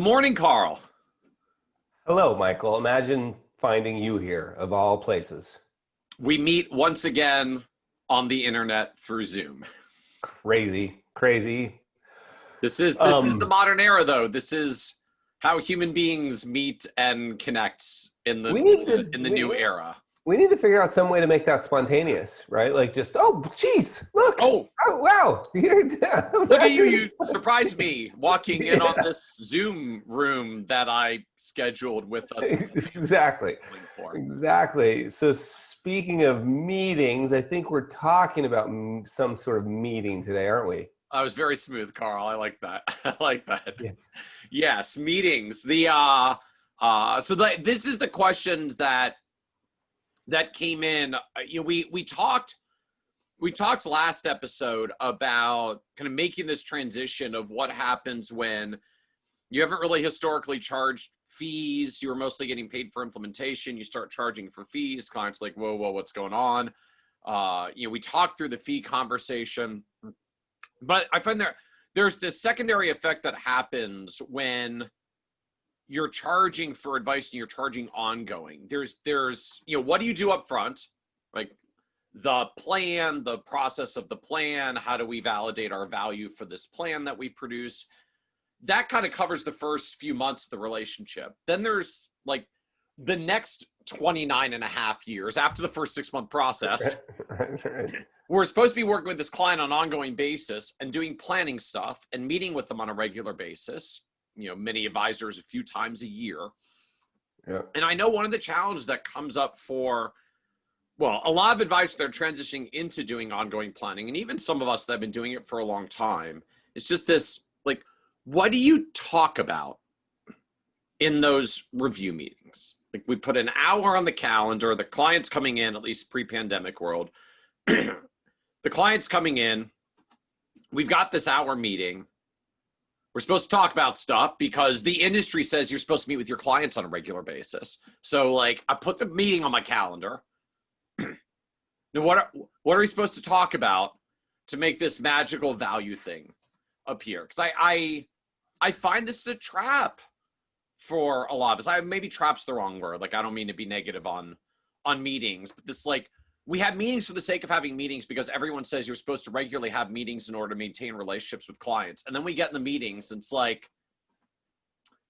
morning, Carl. Hello, Michael. Imagine finding you here, of all places. We meet once again on the internet through Zoom. Crazy, crazy. This is the modern era, though. This is how human beings meet and connect in the we need to in the new era. we need to figure out some way to make that spontaneous, right? Like just, oh, geez, look. Oh, wow. look at you. You surprised me walking in on Yeah. this Zoom room that I scheduled with us. Exactly. For. Exactly. So speaking of meetings, I think we're talking about some sort of meeting today, aren't we? I was very smooth, Carl. I like that. I like that. Yes. Yes, meetings. This is the question that came in. We talked last episode about kind of making this transition of what happens when you haven't really historically charged fees. You were mostly getting paid for implementation. You start charging for fees. Clients are like, whoa, what's going on? We talked through the fee conversation, but I find there's this secondary effect that happens when you're charging for advice and you're charging ongoing. There's what do you do up front? Like the plan, the process of the plan, how do we validate our value for this plan that we produce? That kind of covers the first few months of the relationship. Then there's like the next 29 and a half years after the first 6-month process. Right. We're supposed to be working with this client on an ongoing basis and doing planning stuff and meeting with them on a regular basis. Many advisors a few times a year. Yeah. And I know one of the challenges that comes up for, a lot of advisors that are transitioning into doing ongoing planning, and even some of us that have been doing it for a long time, it's just this, like, what do you talk about in those review meetings? Like, we put an hour on the calendar, the client's coming in, at least pre-pandemic world, the client's coming in, we've got this hour meeting. We're supposed to talk about stuff because the industry says you're supposed to meet with your clients on a regular basis. So like I put the meeting on my calendar. Now what are we supposed to talk about to make this magical value thing appear? Because I find this is a trap for a lot of us. Maybe trap's the wrong word. Like I don't mean to be negative on meetings, but this like we have meetings for the sake of having meetings because everyone says you're supposed to regularly have meetings in order to maintain relationships with clients. And then we get in the meetings and it's like,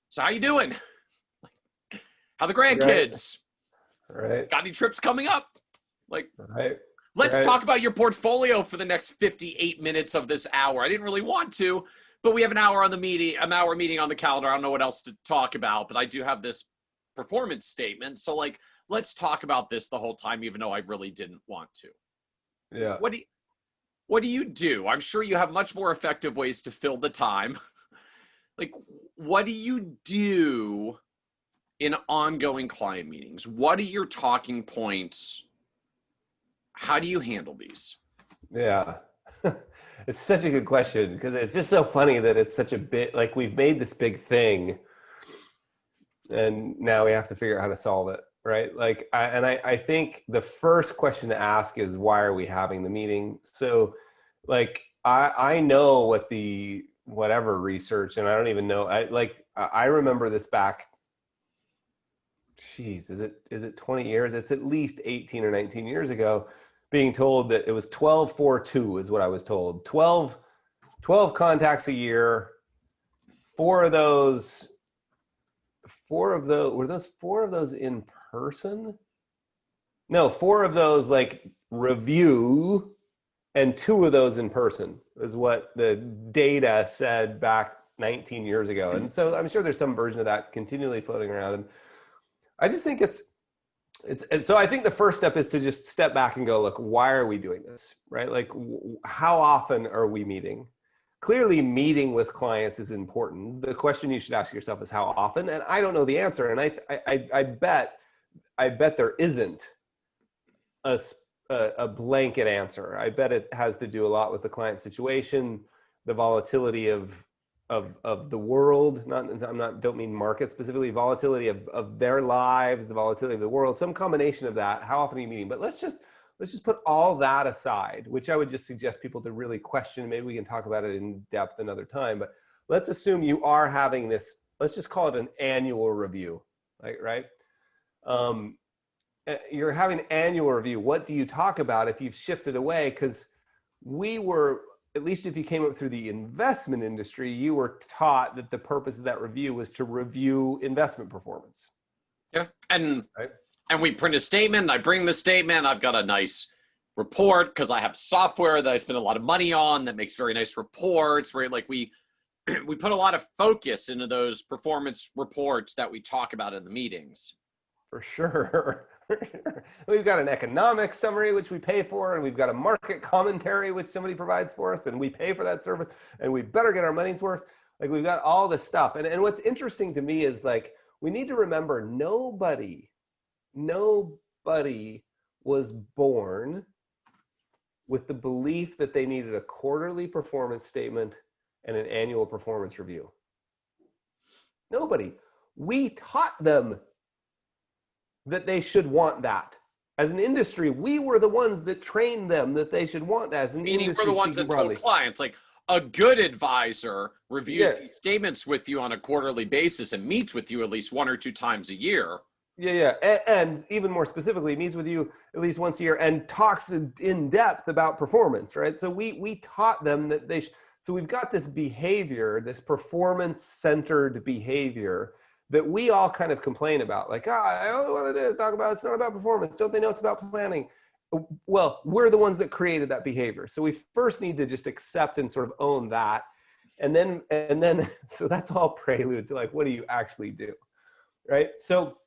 so how you doing? How the grandkids? Right. Got any trips coming up? Like, Right. Let's talk about your portfolio for the next 58 minutes of this hour. I didn't really want to, but we have an hour meeting on the calendar. I don't know what else to talk about, but I do have this performance statement. So like, let's talk about this the whole time, even though I really didn't want to. Yeah. What do you do? I'm sure you have much more effective ways to fill the time. Like, what do you do in ongoing client meetings? What are your talking points? How do you handle these? Yeah. It's such a good question because it's just so funny that it's such a bit like we've made this big thing and now we have to figure out how to solve it. Right. Like, I think the first question to ask is, why are we having the meeting? So like, I know what whatever research, and I don't even know, I remember this back, geez, is it 20 years? It's at least 18 or 19 years ago, being told that it was 12-4-2 is what I was told. 12 contacts a year, four of those in person? No, 4 of those like review and 2 of those in person is what the data said back 19 years ago. And so I'm sure there's some version of that continually floating around. And I just think so I think the first step is to just step back and go, look, why are we doing this, right? Like how often are we meeting? Clearly meeting with clients is important. The question you should ask yourself is how often, and I don't know the answer. And I bet there isn't a blanket answer. I bet it has to do a lot with the client situation, the volatility of the world. Don't mean market specifically, volatility of their lives, the volatility of the world, some combination of that. How often are you meeting? But let's just put all that aside, which I would just suggest people to really question. Maybe we can talk about it in depth another time, but let's assume you are having this let's just call it an annual review, right? You're having an annual review. What do you talk about if you've shifted away? Because we were, at least if you came up through the investment industry, you were taught that the purpose of that review was to review investment performance. Yeah. And right? And we print a statement, and I bring the statement. I've got a nice report because I have software that I spend a lot of money on that makes very nice reports, where like we put a lot of focus into those performance reports that we talk about in the meetings. For sure. We've got an economic summary, which we pay for, and we've got a market commentary, which somebody provides for us, and we pay for that service, and we better get our money's worth. Like, we've got all this stuff. And what's interesting to me is, like, we need to remember nobody was born with the belief that they needed a quarterly performance statement and an annual performance review. Nobody. We taught them that they should want that. As an industry, we were the ones that trained them that they should want that. As an Meaning industry, we're the ones that told clients, like, a good advisor reviews these statements with you on a quarterly basis and meets with you at least 1 or 2 times a year. Yeah. And even more specifically, meets with you at least once a year and talks in depth about performance, right? So we taught them that so we've got this behavior, this performance-centered behavior that we all kind of complain about. Like, I only wanted to talk about, it's not about performance. Don't they know it's about planning? Well, we're the ones that created that behavior. So we first need to just accept and sort of own that. And then, so that's all prelude to, like, what do you actually do, right? So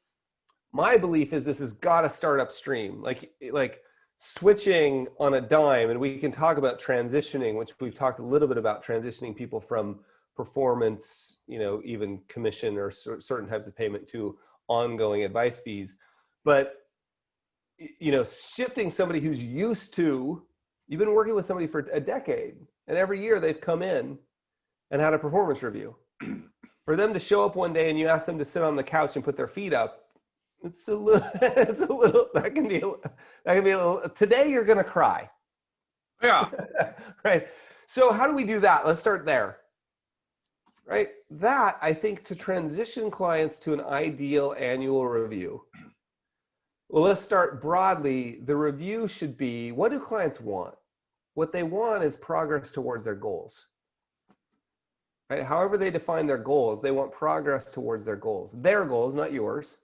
my belief is this has got to start upstream, like switching on a dime. And we can talk about transitioning, which we've talked a little bit about, transitioning people from performance, even commission or certain types of payment to ongoing advice fees. But, shifting somebody who's used to, you've been working with somebody for a decade, and every year they've come in and had a performance review. For them to show up one day and you ask them to sit on the couch and put their feet up, it's a little, that can be a little, today you're going to cry. Yeah. Right. So how do we do that? Let's start there. Right. That, I think, to transition clients to an ideal annual review. Well, let's start broadly. The review should be, what do clients want? What they want is progress towards their goals. Right? However they define their goals, they want progress towards their goals. Their goals, not yours.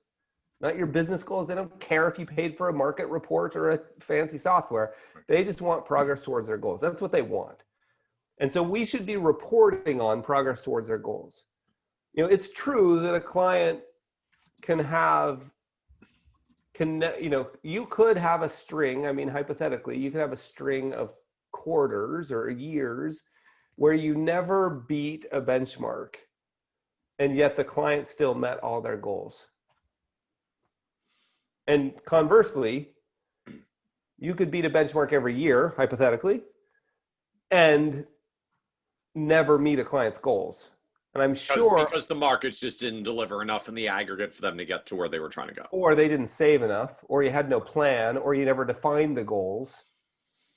Not your business goals. They don't care if you paid for a market report or a fancy software. They just want progress towards their goals. That's what they want. And so we should be reporting on progress towards their goals. It's true that a client you could have a string, hypothetically, you could have a string of quarters or years where you never beat a benchmark, and yet the client still met all their goals. And conversely, you could beat a benchmark every year, hypothetically, and never meet a client's goals. And I'm sure because the markets just didn't deliver enough in the aggregate for them to get to where they were trying to go. Or they didn't save enough, or you had no plan, or you never defined the goals.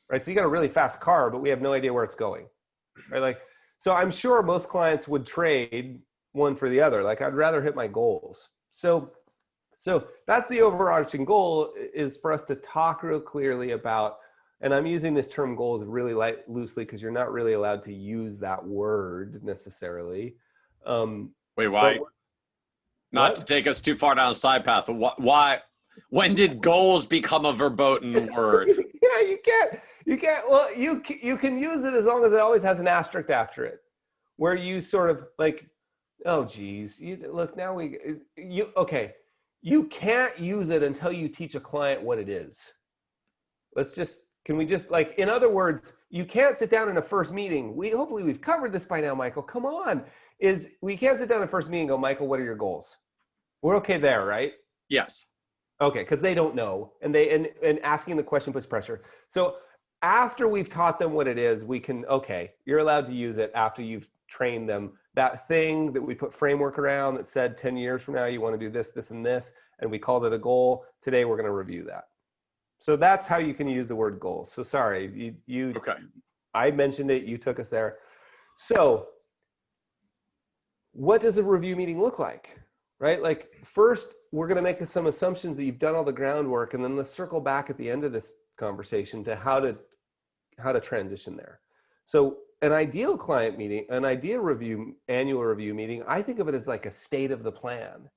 Right? So you got a really fast car, but we have no idea where it's going. Right? So I'm sure most clients would trade one for the other. Like, I'd rather hit my goals. So that's the overarching goal, is for us to talk real clearly about, and I'm using this term goals really loosely because you're not really allowed to use that word necessarily. Wait, why? Not to take us too far down a side path, but why? When did goals become a verboten word? Yeah, you can't. Well, you can use it as long as it always has an asterisk after it, where you sort of like, oh geez, look, now okay. You can't use it until you teach a client what it is. Can we just, like, in other words, you can't sit down in a first meeting. Hopefully we've covered this by now, Michael. Come on. We can't sit down in a first meeting and go, Michael, what are your goals? We're okay there, right? Yes. Okay, because they don't know. And asking the question puts pressure. So after we've taught them what it is, you're allowed to use it after you've trained them. That thing that we put framework around that said 10 years from now, you want to do this, this, and this, and we called it a goal. Today, we're going to review that. So that's how you can use the word goals. So sorry, Okay. I mentioned it, you took us there. So what does a review meeting look like, right? Like first, we're going to make some assumptions that you've done all the groundwork, and then let's circle back at the end of this conversation to how to transition there. So an ideal client meeting, an ideal annual review meeting, I think of it as like a state of the plan.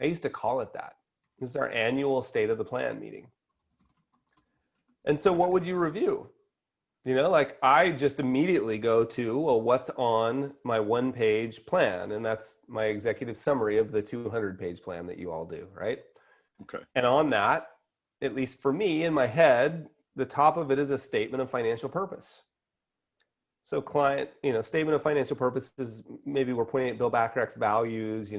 I used to call it that. This is our annual state of the plan meeting. And so what would you review? You know, like I just immediately go to, well, what's on my 1-page plan? And that's my executive summary of the 200-page plan that you all do, right? Okay. And on that, at least for me in my head, the top of it is a statement of financial purpose. So client, statement of financial purpose is maybe we're pointing at Bill Bacharach's values,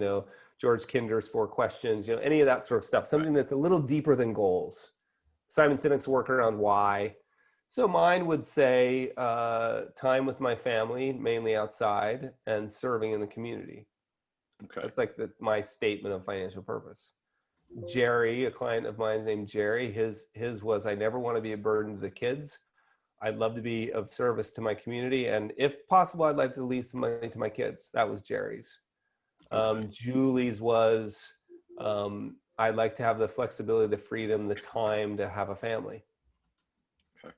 George Kinder's 4 questions, any of that sort of stuff, something that's a little deeper than goals. Simon Sinek's work around why. So mine would say time with my family, mainly outside, and serving in the community. Okay. That's like my statement of financial purpose. Jerry, a client of mine named Jerry, his was, I never want to be a burden to the kids. I'd love to be of service to my community. And if possible, I'd like to leave some money to my kids. That was Jerry's. Okay. Julie's was, I'd like to have the flexibility, the freedom, the time to have a family. Okay.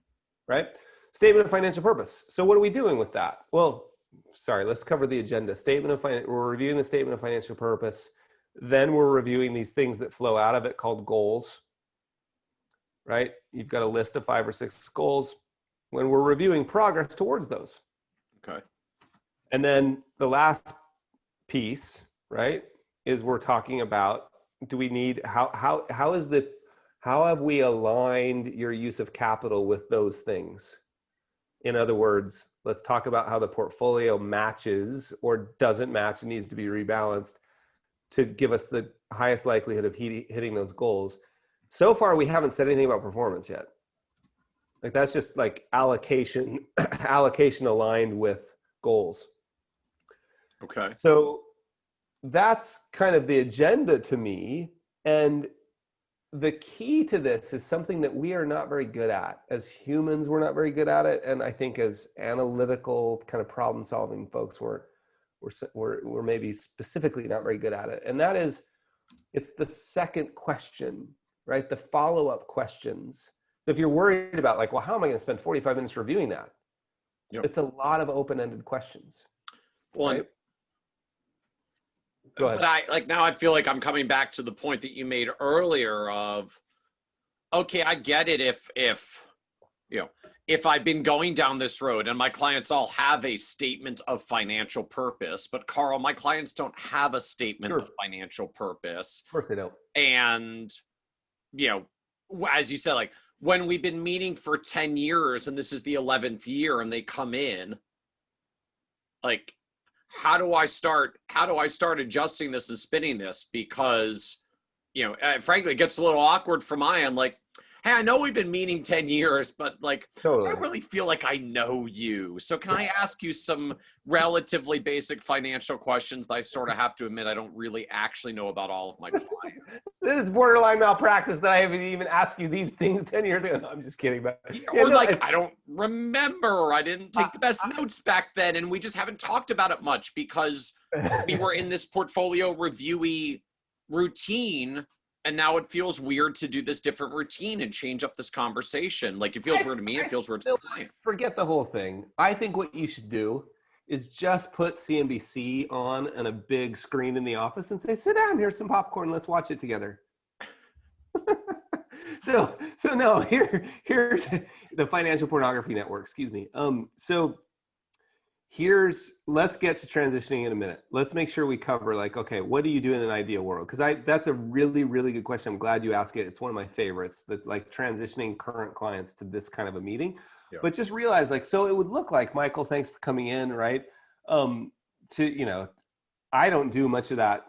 Right? Statement of financial purpose. So what are we doing with that? Well, sorry, let's cover the agenda. We're reviewing the statement of financial purpose. Then we're reviewing these things that flow out of it called goals, right? You've got a list of 5 or 6 goals when we're reviewing progress towards those. Okay. And then the last piece, right, is we're talking about, do we need, how have we aligned your use of capital with those things? In other words, let's talk about how the portfolio matches or doesn't match and needs to be rebalanced to give us the highest likelihood of hitting those goals. So far, we haven't said anything about performance yet. Like that's just like allocation aligned with goals. Okay. So that's kind of the agenda to me. And the key to this is something that we are not very good at. As humans, we're not very good at it. And I think as analytical kind of problem solving folks, we're maybe specifically not very good at it. And that is, it's the second question, right? The follow-up questions. So if you're worried about like, well, how am I going to spend 45 minutes reviewing that? Yep. It's a lot of open-ended questions. Well, right? Go ahead. But now I feel like I'm coming back to the point that you made earlier of, okay, I get it if I've been going down this road and my clients all have a statement of financial purpose, but Carl, my clients don't have a statement of financial purpose. Of course they don't. And, as you said, like when we've been meeting for 10 years and this is the 11th year and they come in, like, how do I start adjusting this and spinning this? Because, frankly, it gets a little awkward from my end. Like, hey, I know we've been meeting 10 years, but like, Totally. I don't really feel like I know you. So can I ask you some relatively basic financial questions that I sort of have to admit I don't really actually know about all of my clients? This is borderline malpractice that I haven't even asked you these things 10 years ago. No, I'm just kidding. But I don't remember. I didn't take the best notes back then, and we just haven't talked about it much because we were in this portfolio reviewy routine. And now it feels weird to do this different routine and change up this conversation. Like it feels weird to me. It feels weird to the client. Forget the whole thing. I think what you should do is just put CNBC on a big screen in the office and say, sit down, here's some popcorn. Let's watch it together. So no, here's the Financial Pornography Network, excuse me. Let's get to transitioning in a minute. Let's make sure we cover like, okay, what do you do in an ideal world? Because that's a really, really good question. I'm glad you asked it. It's one of my favorites, that like transitioning current clients to this kind of a meeting. Yeah. But just realize like, so it would look like, Michael, thanks for coming in, right? I don't do much of that.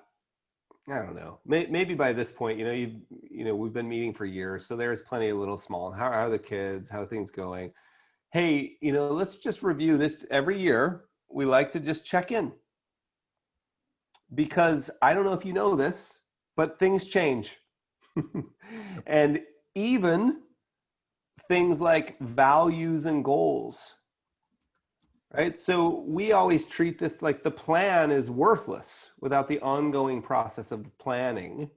I don't know. Maybe by this point, we've been meeting for years. So there's plenty of little small, how are the kids? How are things going? Hey, let's just review this every year. We like to just check in because I don't know if you know this, but things change. And even things like values and goals, right? So we always treat this like the plan is worthless without the ongoing process of planning.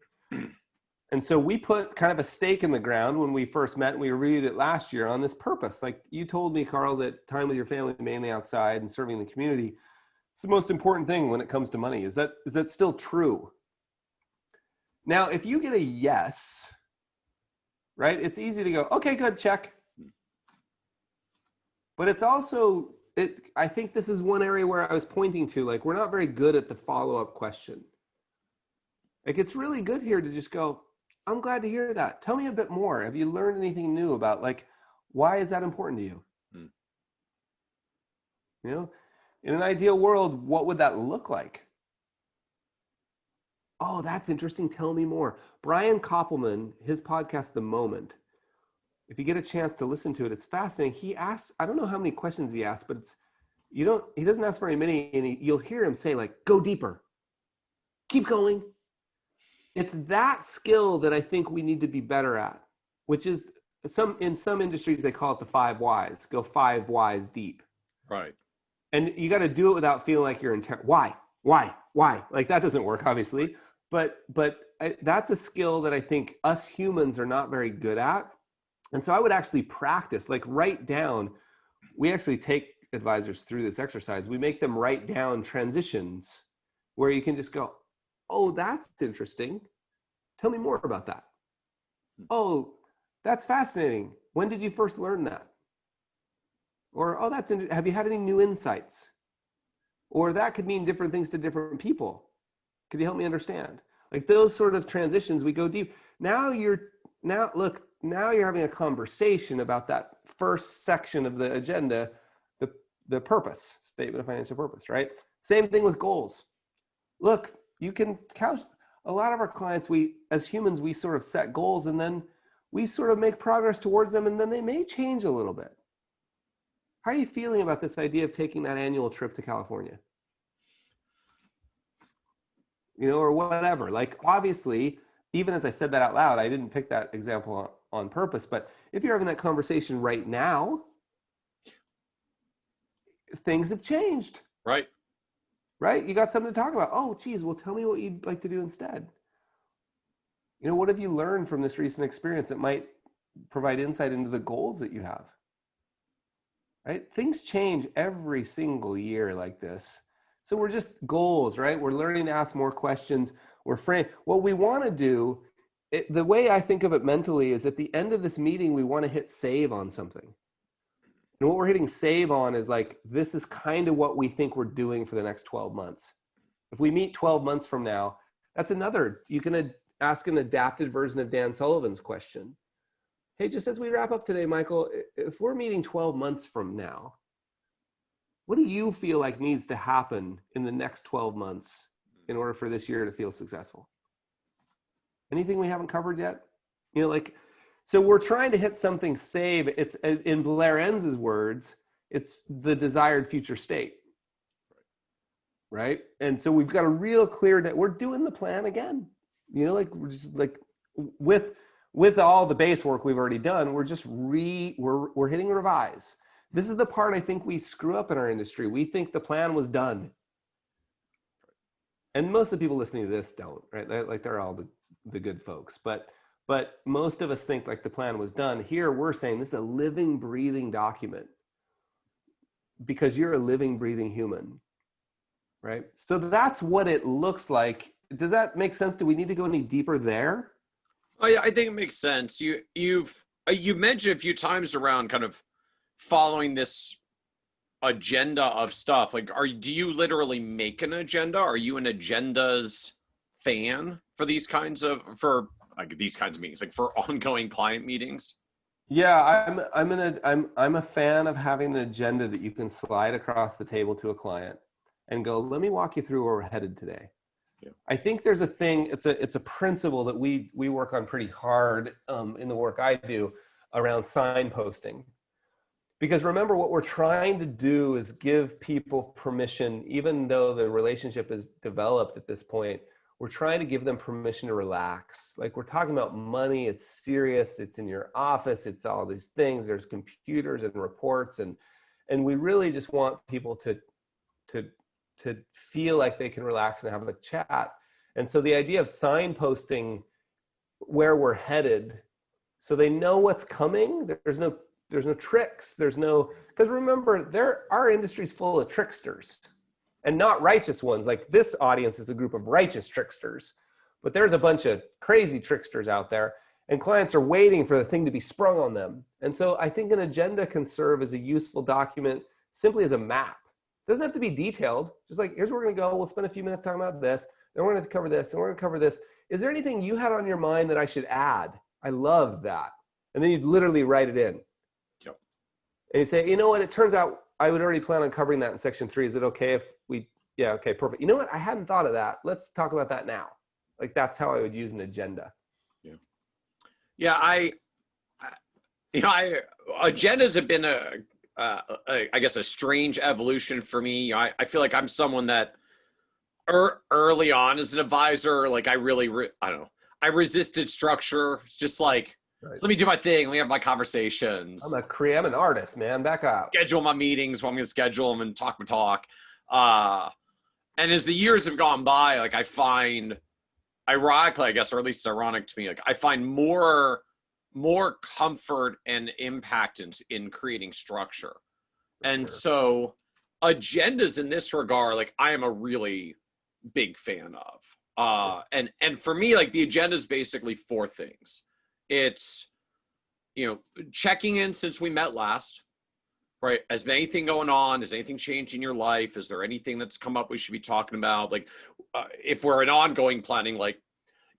And so we put kind of a stake in the ground when we first met, and we reviewed it last year on this purpose. Like you told me, Carl, that time with your family, mainly outside and serving the community, it's the most important thing when it comes to money. Is that still true? Now, if you get a yes, right, it's easy to go, okay, good, check. But it's also, I think this is one area where I was pointing to, like, we're not very good at the follow-up question. Like, it's really good here to just go, I'm glad to hear that. Tell me a bit more. Have you learned anything new about, like, why is that important to you? You know, in an ideal world, what would that look like? Oh, that's interesting. Tell me more. Brian Koppelman, his podcast, The Moment, if you get a chance to listen to it, it's fascinating. He asks, I don't know how many questions he asks, but he doesn't ask very many, and you'll hear him say, like, go deeper, keep going. It's that skill that I think we need to be better at, which is in some industries, they call it the 5 whys, go 5 whys deep. Right. And you got to do it without feeling like you're why? Like that doesn't work, obviously. But that's a skill that I think us humans are not very good at. And so I would actually practice, like write down, we actually take advisors through this exercise. We make them write down transitions where you can just go, oh, that's interesting. Tell me more about that. Oh, that's fascinating. When did you first learn that? Or, oh, have you had any new insights? Or that could mean different things to different people. Could you help me understand? Like those sort of transitions, we go deep. Now you're having a conversation about that first section of the agenda, the purpose, statement of financial purpose, right? Same thing with goals. Look, you can couch a lot of our clients, as humans, we sort of set goals and then we sort of make progress towards them and then they may change a little bit. How are you feeling about this idea of taking that annual trip to California? You know, or whatever. Like, obviously, even as I said that out loud, I didn't pick that example on purpose, but if you're having that conversation right now, things have changed. Right. Right? You got something to talk about. Oh, geez, well, tell me what you'd like to do instead. You know, what have you learned from this recent experience that might provide insight into the goals that you have? Right? Things change every single year like this. So we're just goals, right? We're learning to ask more questions. What we want to do, the way I think of it mentally is at the end of this meeting, we want to hit save on something. And what we're hitting save on is like, this is kind of what we think we're doing for the next 12 months. If we meet 12 months from now, that's you can ask an adapted version of Dan Sullivan's question. Hey, just as we wrap up today, Michael, if we're meeting 12 months from now, what do you feel like needs to happen in the next 12 months in order for this year to feel successful? Anything we haven't covered yet? You know, like, so we're trying to hit something save. It's, in Blair Enz's words, it's the desired future state, right? And so we've got a real clear that we're doing the plan again. You know, like we're just like with all the base work we've already done, we're just we're hitting revise. This is the part I think we screw up in our industry. We think the plan was done. And most of the people listening to this don't, right? Like they're all the good folks. But most of us think like the plan was done. Here we're saying this is a living, breathing document because you're a living, breathing human, right? So that's what it looks like. Does that make sense? Do we need to go any deeper there? Oh yeah, I think it makes sense. You mentioned a few times around kind of following this agenda of stuff. Like, do you literally make an agenda? Are you an agendas fan for these kinds of meetings, like for ongoing client meetings? Yeah, I'm a fan of having an agenda that you can slide across the table to a client and go, let me walk you through where we're headed today. Yeah. I think there's a thing, it's a principle that we work on pretty hard in the work I do around signposting. Because remember, what we're trying to do is give people permission, even though the relationship is developed at this point, we're trying to give them permission to relax. Like, we're talking about money, it's serious, it's in your office, it's all these things, there's computers and reports, and And we really just want people to feel like they can relax and have a chat. And so the idea of signposting where we're headed, so they know what's coming. There's no tricks. Because remember, our industry's full of tricksters, and not righteous ones. Like this audience is a group of righteous tricksters, but there's a bunch of crazy tricksters out there, and clients are waiting for the thing to be sprung on them. And so I think an agenda can serve as a useful document, simply as a map. It doesn't have to be detailed. Just like, here's where we're going to go. We'll spend a few minutes talking about this. Then we're going to cover this, and we're going to cover this. Is there anything you had on your mind that I should add? I love that. And then you'd literally write it in. Yep. And you say, you know what? It turns out I would already plan on covering that in section 3. Is it okay if we, yeah, okay, perfect. You know what? I hadn't thought of that. Let's talk about that now. Like, that's how I would use an agenda. Yeah. Yeah. Agendas have been I guess a strange evolution for me. I feel like I'm someone that early on as an advisor, like I really, I don't know, I resisted structure. It's just like, right. So let me do my thing. Let me have my conversations. I'm an artist, man. Back up. Schedule my meetings when I'm going to schedule them and talk my talk. And as the years have gone by, like I find, ironically, I guess, or at least it's ironic to me, like I find more comfort and impact in creating structure. And so agendas in this regard, like I am a really big fan of. And for me, like the agenda is basically 4 things. It's, checking in since we met last, right? Has there anything going on? Has anything changed in your life? Is there anything that's come up we should be talking about? Like if we're in ongoing planning, like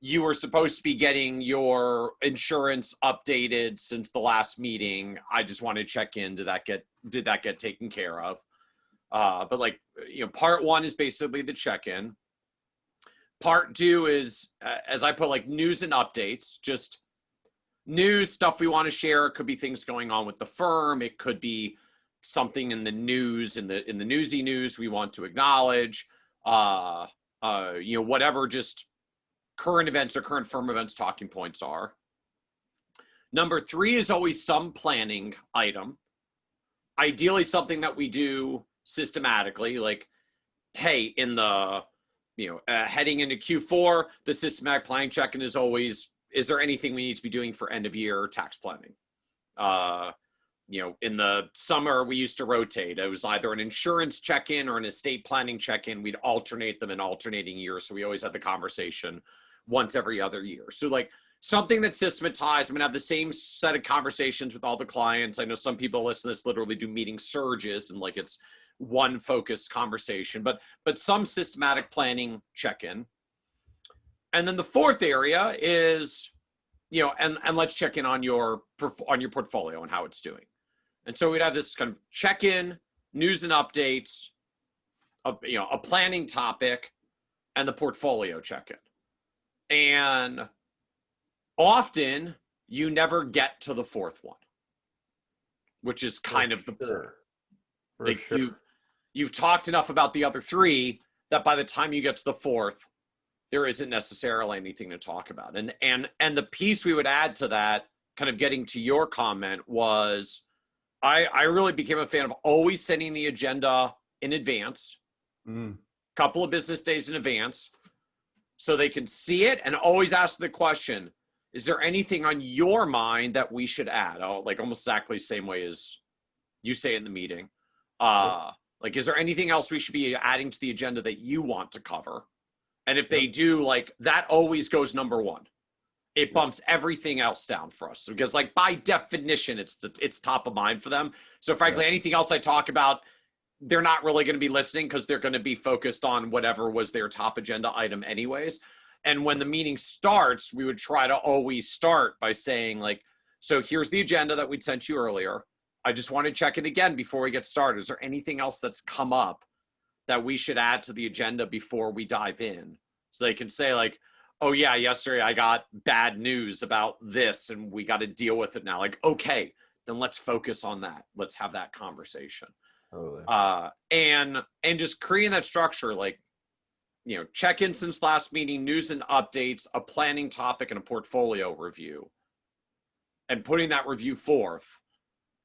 you were supposed to be getting your insurance updated since the last meeting. I just want to check in. Did that get taken care of? But like, part 1 is basically the check-in. Part 2 is, as I put, like news and updates, just news stuff we want to share. It could be things going on with the firm. It could be something in the news, in the newsy news we want to acknowledge. Whatever just current events or current firm events talking points are. Number 3 is always some planning item. Ideally something that we do systematically, like, hey, in the, heading into Q4, the systematic planning check-in is always, is there anything we need to be doing for end of year tax planning? In the summer, we used to rotate. It was either an insurance check-in or an estate planning check-in. We'd alternate them in alternating years. So we always had the conversation once every other year. So like something that's systematized. I'm going to have the same set of conversations with all the clients. I know some people listen to this literally do meeting surges and like it's one focused conversation, but some systematic planning check-in. And then the 4th area is, and let's check in on your portfolio and how it's doing. And so we'd have this kind of check-in, news and updates, a planning topic, and the portfolio check-in. And often you never get to the 4th one, which is kind of the point. Like you've talked enough about the other 3 that by the time you get to the 4th, there isn't necessarily anything to talk about. And the piece we would add to that, kind of getting to your comment, was I really became a fan of always sending the agenda in advance, couple of business days in advance, so they can see it, and always ask the question, is there anything on your mind that we should add? Like almost exactly the same way as you say in the meeting. Like, is there anything else we should be adding to the agenda that you want to cover? And if they do, like, that always goes number 1. It bumps everything else down for us, because like by definition, it's top of mind for them. So frankly, anything else I talk about, they're not really going to be listening because they're going to be focused on whatever was their top agenda item anyways. And when the meeting starts, we would try to always start by saying like, so here's the agenda that we'd sent you earlier. I just want to check it again before we get started. Is there anything else that's come up that we should add to the agenda before we dive in? So they can say like, oh yeah, yesterday I got bad news about this and we got to deal with it now. Like, okay, then let's focus on that. Let's have that conversation. Totally. And just creating that structure, like, check in since last meeting, news and updates, a planning topic, and a portfolio review, and putting that review forth.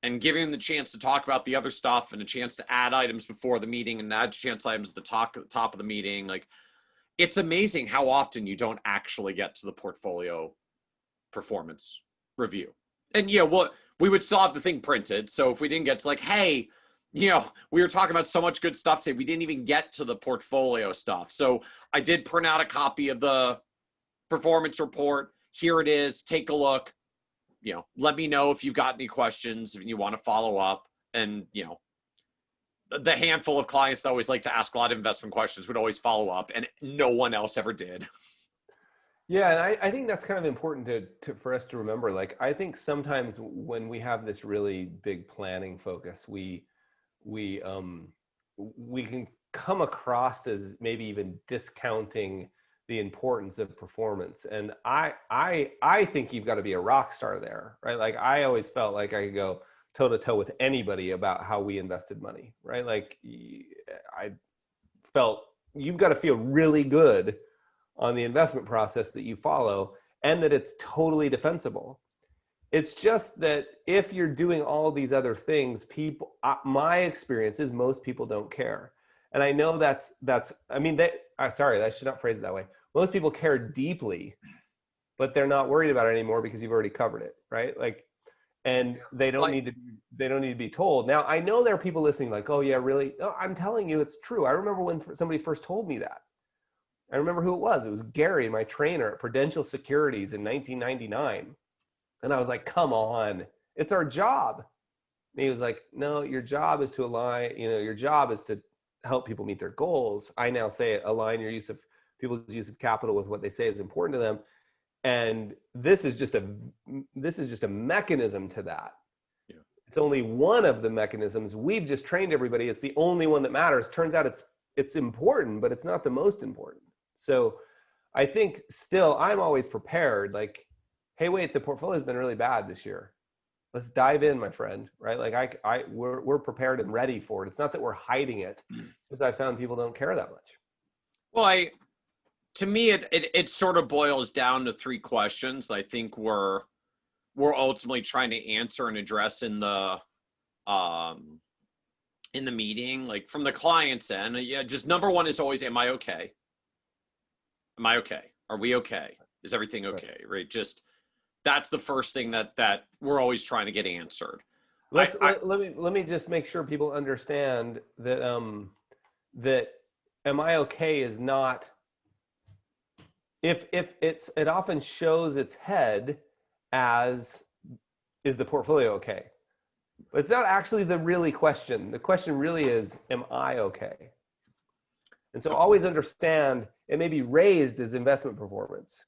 and giving them the chance to talk about the other stuff and a chance to add items before the meeting and add chance items at the top of the meeting. Like, it's amazing how often you don't actually get to the portfolio performance review. And we would still have the thing printed. So if we didn't get to, like, hey, we were talking about so much good stuff today, we didn't even get to the portfolio stuff. So I did print out a copy of the performance report. Here it is. Take a look. Let me know if you've got any questions, if you want to follow up. And, the handful of clients that always like to ask a lot of investment questions would always follow up, and no one else ever did. Yeah, and I think that's kind of important for us to remember. Like, I think sometimes when we have this really big planning focus, we can come across as maybe even discounting the importance of performance. And I think you've got to be a rock star there, right? Like, I always felt like I could go toe to toe with anybody about how we invested money, right? Like, I felt you've got to feel really good on the investment process that you follow, and that it's totally defensible. It's just that if you're doing all these other things, my experience is most people don't care. And I know sorry, I should not phrase it that way. Most people care deeply, but they're not worried about it anymore because you've already covered it, right? Like, and they don't need to be told. Now, I know there are people listening like, oh yeah, really? No, I'm telling you, it's true. I remember when somebody first told me that. I remember who it was. It was Gary, my trainer at Prudential Securities in 1999. And I was like, come on, it's our job. And he was like, no, your job is to align, your job is to help people meet their goals. I now say it, align people's use of capital with what they say is important to them. And this is just a mechanism to that. Yeah. It's only one of the mechanisms. We've just trained everybody. It's the only one that matters. Turns out it's important, but it's not the most important. So I think still I'm always prepared, like, hey, wait, the portfolio's been really bad this year. Let's dive in, my friend, right? Like we're prepared and ready for it. It's not that we're hiding it. It's just I found people don't care that much. Well, to me, it sort of boils down to three questions I think we're ultimately trying to answer and address in the meeting, like from the client's end. Yeah, just number one is always, am I okay? Am I okay? Are we okay? Is everything okay? Right? Just that's the first thing that we're always trying to get answered. Let me just make sure people understand that that am I okay is not, if it often shows its head as, is the portfolio okay? But it's not actually the really question. The question really is, am I okay? And so always understand it may be raised as investment performance,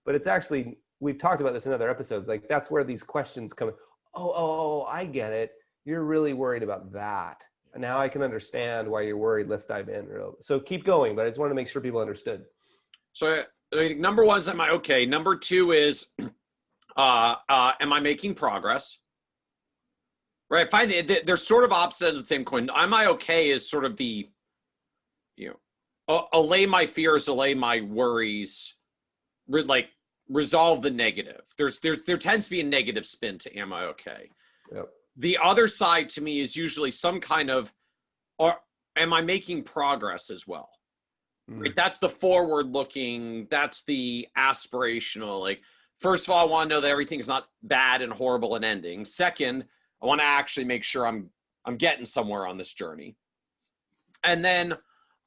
but it's actually, we've talked about this in other episodes, like that's where these questions come. Oh, I get it. You're really worried about that. And now I can understand why you're worried. Let's dive in. So keep going, but I just want to make sure people understood. So I think number one is, am I okay? Number two is, am I making progress? Right. I find they're sort of opposite ends of the same coin. Am I okay is sort of the, allay my fears, allay my worries, like resolve the negative. There tends to be a negative spin to am I okay? Yep. The other side to me is usually some kind of, or am I making progress as well? Right? That's the forward looking, that's the aspirational. Like, first of all, I want to know that everything's not bad and horrible and ending. Second, I want to actually make sure I'm getting somewhere on this journey. And then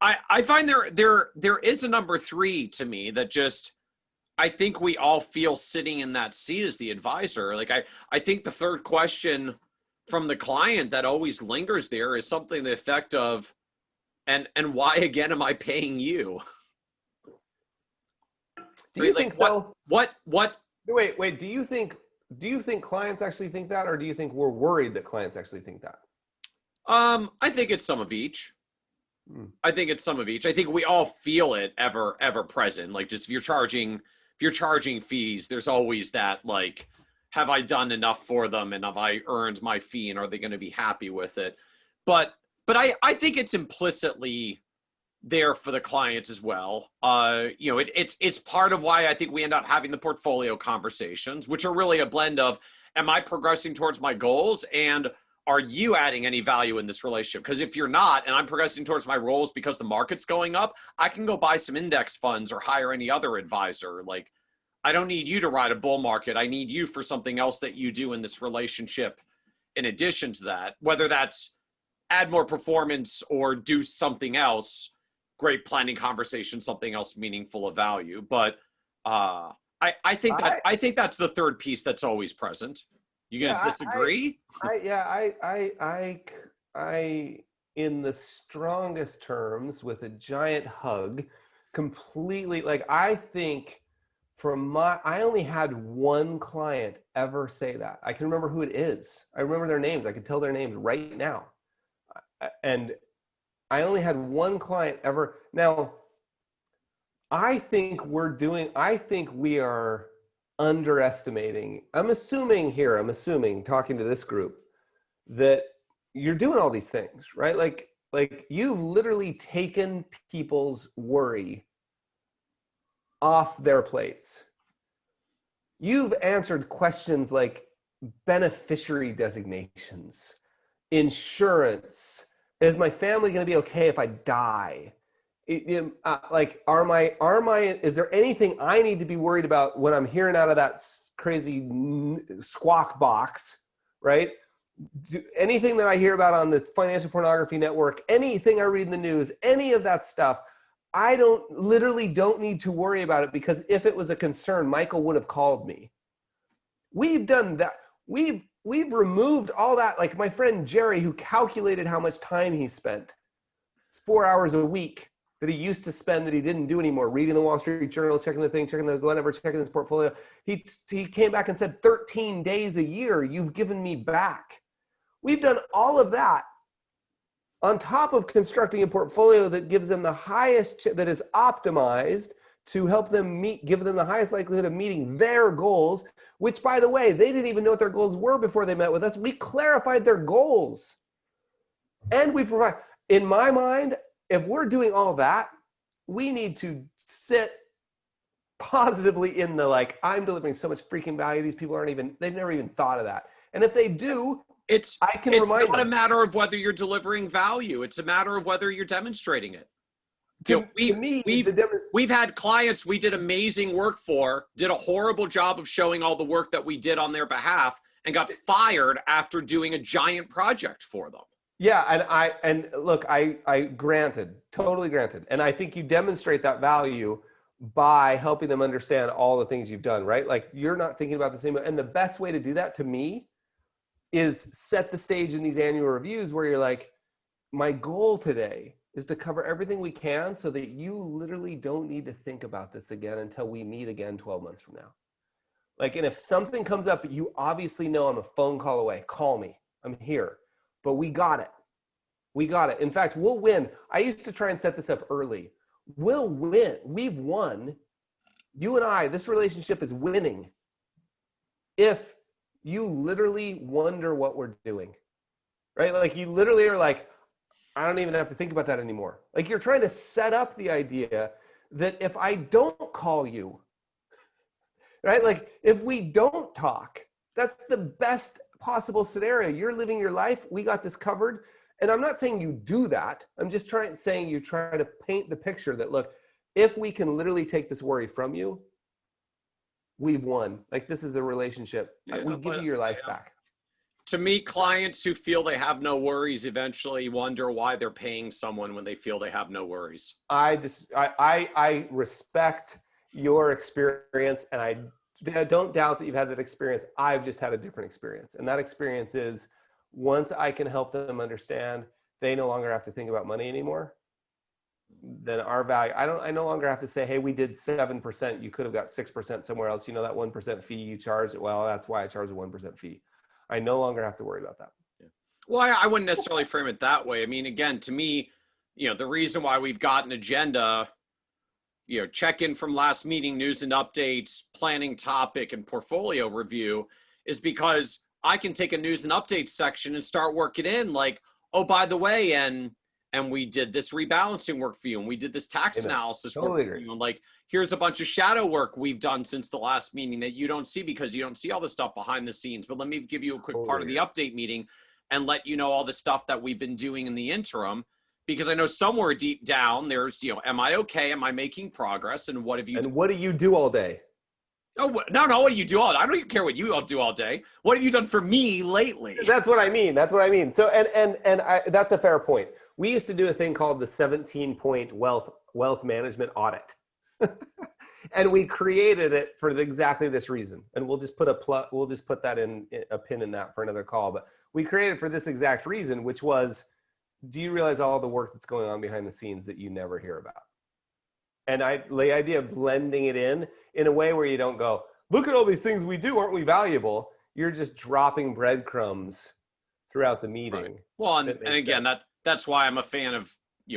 I find there is a number three to me that just, I think we all feel sitting in that seat as the advisor. Like I think the third question from the client that always lingers there is something to the effect of, and why again am I paying you? Do you think so? What? Wait. Do you think clients actually think that, or do you think we're worried that clients actually think that? I think it's some of each. I think it's some of each. I think we all feel it ever present. Like, just if you're charging fees, there's always that, like, have I done enough for them, and have I earned my fee, and are they going to be happy with it? But I think it's implicitly there for the client as well. It's part of why I think we end up having the portfolio conversations, which are really a blend of, am I progressing towards my goals? And are you adding any value in this relationship? Because if you're not, and I'm progressing towards my goals because the market's going up, I can go buy some index funds or hire any other advisor. Like, I don't need you to ride a bull market. I need you for something else that you do in this relationship in addition to that, whether that's add more performance or do something else, great planning conversation, something else meaningful of value. But I think that's the third piece that's always present. You gonna disagree? I, in the strongest terms, with a giant hug, completely, like, I think I only had one client ever say that. I can remember who it is. I remember their names. I can tell their names right now. And I only had one client ever. Now, I think we are underestimating. I'm assuming, talking to this group, that you're doing all these things, right? Like you've literally taken people's worry off their plates. You've answered questions like beneficiary designations, insurance. Is my family going to be okay if I die? Like, is there anything I need to be worried about when I'm hearing out of that crazy squawk box, right? Anything that I hear about on the Financial Pornography Network, anything I read in the news, any of that stuff, I literally don't need to worry about it, because if it was a concern, Michael would have called me. We've done that. We've removed all that. Like my friend Jerry, who calculated how much time he spent. It's 4 hours a week that he used to spend that he didn't do anymore, reading the Wall Street Journal, checking the thing, checking the whatever, checking his portfolio. He came back and said, 13 days a year you've given me back. We've done all of that on top of constructing a portfolio that gives them the highest, that is optimized to help them give them the highest likelihood of meeting their goals, which, by the way, they didn't even know what their goals were before they met with us. We clarified their goals. And we provide, in my mind, if we're doing all that, we need to sit positively in the, like, I'm delivering so much freaking value. These people they've never even thought of that. And if they do, it's not a matter of whether you're delivering value. It's a matter of whether you're demonstrating it. We've had clients we did amazing work for, did a horrible job of showing all the work that we did on their behalf, and got fired after doing a giant project for them. Yeah, and look, I totally granted. And I think you demonstrate that value by helping them understand all the things you've done, right? Like, you're not thinking about the same. And the best way to do that, to me, is set the stage in these annual reviews where you're like, my goal today is to cover everything we can so that you literally don't need to think about this again until we meet again 12 months from now. Like, and if something comes up, you obviously know I'm a phone call away. Call me. I'm here. But we got it. We got it. In fact, we'll win. I used to try and set this up early. We'll win. We've won. You and I, this relationship is winning if you literally wonder what we're doing, right? Like, you literally are like, I don't even have to think about that anymore. Like, you're trying to set up the idea that if I don't call you, right? Like, if we don't talk, that's the best possible scenario. You're living your life. We got this covered. And I'm not saying you do that. I'm just saying you try to paint the picture that, look, if we can literally take this worry from you, we've won. Like, this is a relationship. We give you your life back. To me, clients who feel they have no worries eventually wonder why they're paying someone when they feel they have no worries. I respect your experience, and I don't doubt that you've had that experience. I've just had a different experience. And that experience is, once I can help them understand they no longer have to think about money anymore, then our value, I no longer have to say, hey, we did 7%. You could have got 6% somewhere else. You know, that 1% fee you charged? Well, that's why I charge a 1% fee. I no longer have to worry about that. Yeah. Well, I wouldn't necessarily frame it that way. I mean, again, to me, you know, the reason why we've got an agenda, you know, check-in from last meeting, news and updates, planning topic, and portfolio review is because I can take a news and updates section and start working in like, oh, by the way, and and we did this rebalancing work for you, and we did this tax Amen. analysis Totally work for agree. you, and like, here's a bunch of shadow work we've done since the last meeting that you don't see because you don't see all the stuff behind the scenes. But let me give you a quick part of the update meeting and let you know all the stuff that we've been doing in the interim, because I know somewhere deep down there's, am I okay? Am I making progress? And what have you? And what do you do all day? Oh, no, what do you do all day? I don't even care what you all do all day. What have you done for me lately? That's what I mean. That's what I mean. So, that's a fair point. We used to do a thing called the 17-point wealth management audit. And we created it for exactly this reason. And we'll just put that in a pin in that for another call. But we created for this exact reason, which was, do you realize all the work that's going on behind the scenes that you never hear about? And the idea of blending it in a way where you don't go, look at all these things we do, aren't we valuable? You're just dropping breadcrumbs throughout the meeting. Right. Well, and again, that's why I'm a fan of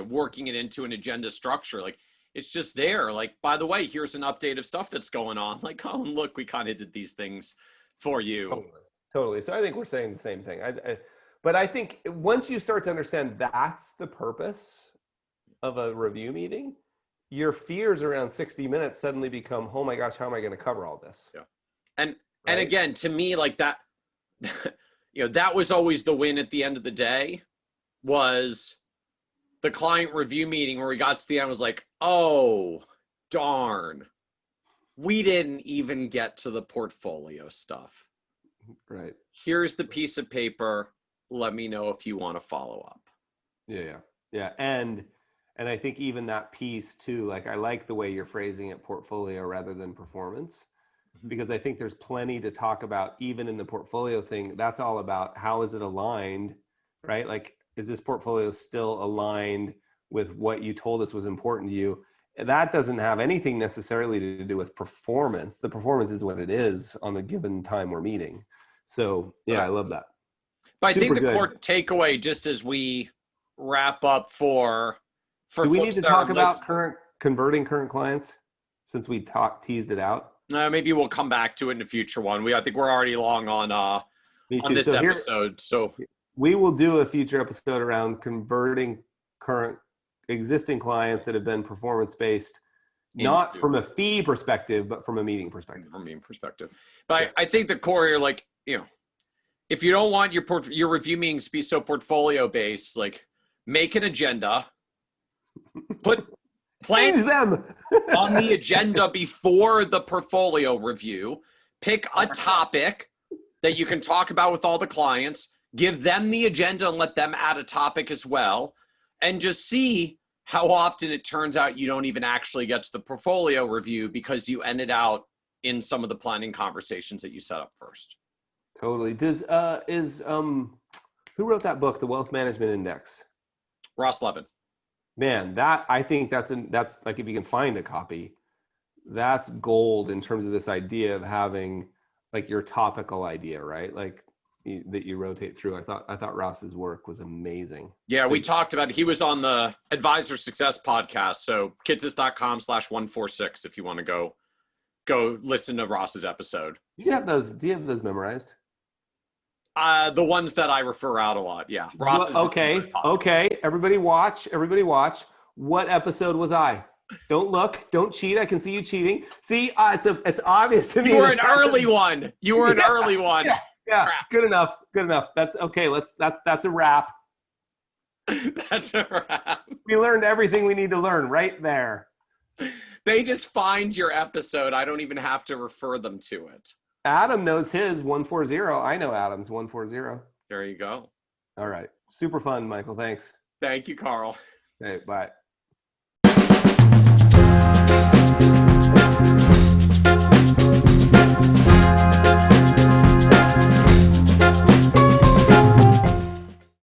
working it into an agenda structure. Like, it's just there. Like, by the way, here's an update of stuff that's going on. Like, oh, and look, we kind of did these things for you. Totally. So I think we're saying the same thing. But I think once you start to understand that's the purpose of a review meeting, your fears around 60 minutes suddenly become, oh my gosh, how am I going to cover all this? Yeah. And again, to me, like that, that was always the win at the end of the day, was the client review meeting where we got to the end was like, oh, darn, we didn't even get to the portfolio stuff. Right. Here's the piece of paper. Let me know if you want to follow up. Yeah. And I think even that piece too, like, I like the way you're phrasing it, portfolio rather than performance, because I think there's plenty to talk about even in the portfolio thing. That's all about how is it aligned, right? Like, is this portfolio still aligned with what you told us was important to you? And that doesn't have anything necessarily to do with performance. The performance is what it is on the given time we're meeting. So yeah, I love that. But I think the core takeaway, just as we wrap up for do we need to talk about converting current clients since we teased it out? Maybe we'll come back to it in a future one. I think we're already long on this episode. So we will do a future episode around converting current existing clients that have been performance-based, not from a fee perspective, but from a meeting perspective. From a meeting perspective. But I think the core here, like, if you don't want your review meetings to be so portfolio-based, like, make an agenda, plan them on the agenda before the portfolio review, pick a topic that you can talk about with all the clients, give them the agenda and let them add a topic as well, and just see how often it turns out you don't even actually get to the portfolio review because you ended out in some of the planning conversations that you set up first. Totally. Who wrote that book, The Wealth Management Index? Ross Levin. Man, I think that's like, if you can find a copy, that's gold in terms of this idea of having like your topical idea, right? Like that you rotate through. I thought Ross's work was amazing. Yeah, we talked about it. He was on the Advisor Success podcast. So kitces.com/146 if you want to go listen to Ross's episode. Do you have those memorized? The ones that I refer out a lot. Yeah. Ross is okay. Everybody watch. What episode was I? Don't look. Don't cheat. I can see you cheating. See, it's obvious to me. You were an early one. Early one. Yeah. Good enough. That's okay. That's a wrap. That's a wrap. We learned everything we need to learn right there. They just find your episode. I don't even have to refer them to it. Adam knows his 140. I know Adam's 140. There you go. All right. Super fun, Michael. Thanks. Thank you, Carl. Okay, bye.